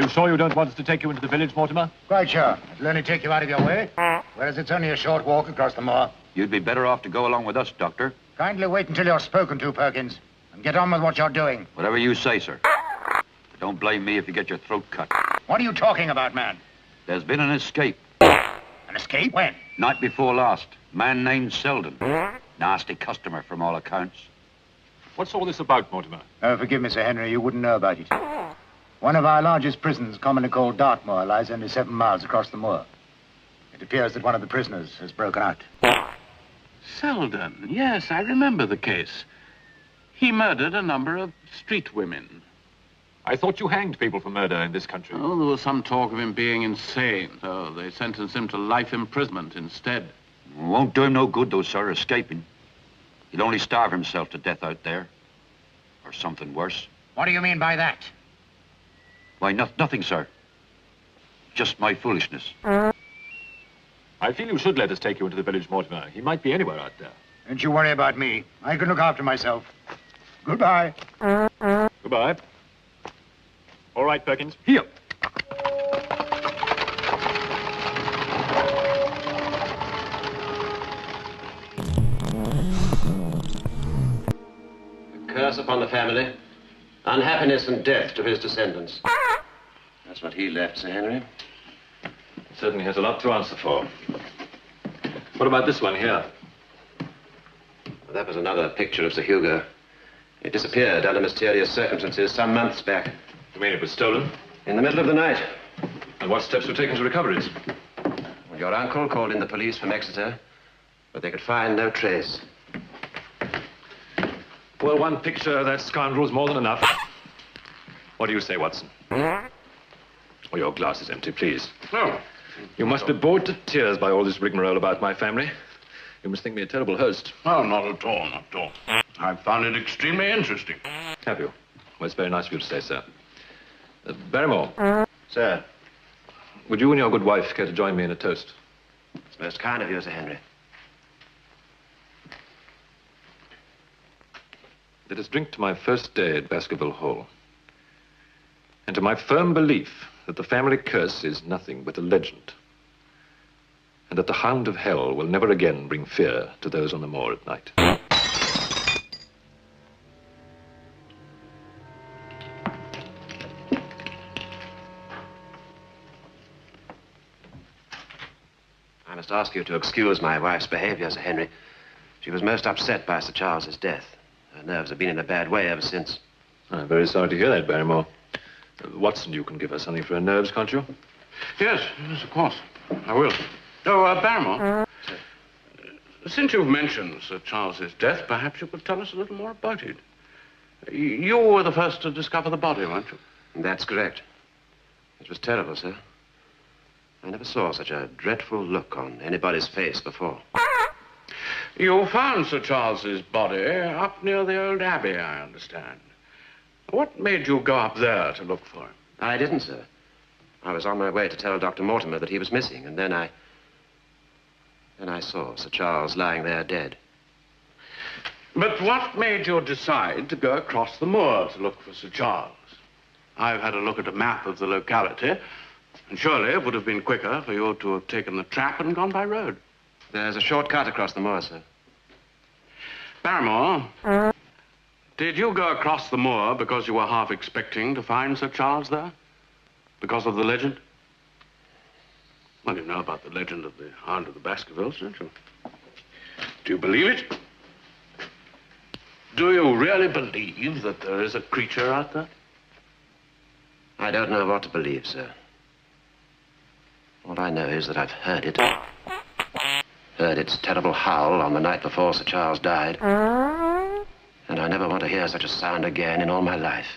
You sure you don't want us to take you into the village, Mortimer? Quite sure. It'll only take you out of your way. Whereas it's only a short walk across the moor. You'd be better off to go along with us, Doctor. Kindly wait until you're spoken to, Perkins. And get on with what you're doing. Whatever you say, sir. But don't blame me if you get your throat cut. What are you talking about, man? There's been an escape. An escape? When? Night before last. Man named Selden. Nasty customer from all accounts. What's all this about, Mortimer? Oh, forgive me, Sir Henry, you wouldn't know about it. One of our largest prisons, commonly called Dartmoor, lies only 7 miles across the moor. It appears that one of the prisoners has broken out. Selden, yes, I remember the case. He murdered a number of street women. I thought you hanged people for murder in this country. Oh, there was some talk of him being insane, so they sentenced him to life imprisonment instead. Won't do him no good, though, sir, escaping. He'll only starve himself to death out there. Or something worse. What do you mean by that? Why, nothing, sir. Just my foolishness. I feel you should let us take you into the village, Mortimer. He might be anywhere out there. Don't you worry about me. I can look after myself. Goodbye. Goodbye. All right, Perkins. Here. Curse upon the family. Unhappiness and death to his descendants. That's what he left, Sir Henry. Certainly has a lot to answer for. What about this one here? Well, that was another picture of Sir Hugo. It disappeared under mysterious circumstances some months back. You mean it was stolen? In the middle of the night. And what steps were taken to recover it? Well, your uncle called in the police from Exeter, but they could find no trace. Well, one picture of that scoundrel's more than enough. What do you say, Watson? Oh, your glass is empty, please. Oh. You must be bored to tears by all this rigmarole about my family. You must think me a terrible host. Oh, not at all, not at all. I've found it extremely interesting. Have you? Well, it's very nice of you to say, sir. Barrymore. Sir, Would you and your good wife care to join me in a toast? it's most kind of you, Sir Henry. Let us drink to my first day at Baskerville Hall. And to my firm belief that the family curse is nothing but a legend. And that the hound of hell will never again bring fear to those on the moor at night. I must ask you to excuse my wife's behavior, Sir Henry. She was most upset by Sir Charles's death. Her nerves have been in a bad way ever since. I'm very sorry to hear that, Barrymore. Watson, you can give her something for her nerves, can't you? Yes, of course. I will. Oh, Barrymore. Since you've mentioned Sir Charles's death, perhaps you could tell us a little more about it. You were the first to discover the body, weren't you? That's correct. It was terrible, sir. I never saw such a dreadful look on anybody's face before. You found Sir Charles's body up near the old abbey, I understand. What made you go up there to look for him? I didn't, sir. I was on my way to tell Dr. Mortimer that he was missing, and then I saw Sir Charles lying there dead. But what made you decide to go across the moor to look for Sir Charles? I've had a look at a map of the locality, and surely it would have been quicker for you to have taken the trap and gone by road. There's a short cut across the moor, sir. Barrymore, did you go across the moor because you were half expecting to find Sir Charles there? Because of the legend? Well, you know about the legend of the Hound of the Baskervilles, don't you? Do you believe it? Do you really believe that there is a creature out there? I don't know what to believe, sir. All I know is that I've heard it. Heard its terrible howl on the night before Sir Charles died. And I never want to hear such a sound again in all my life.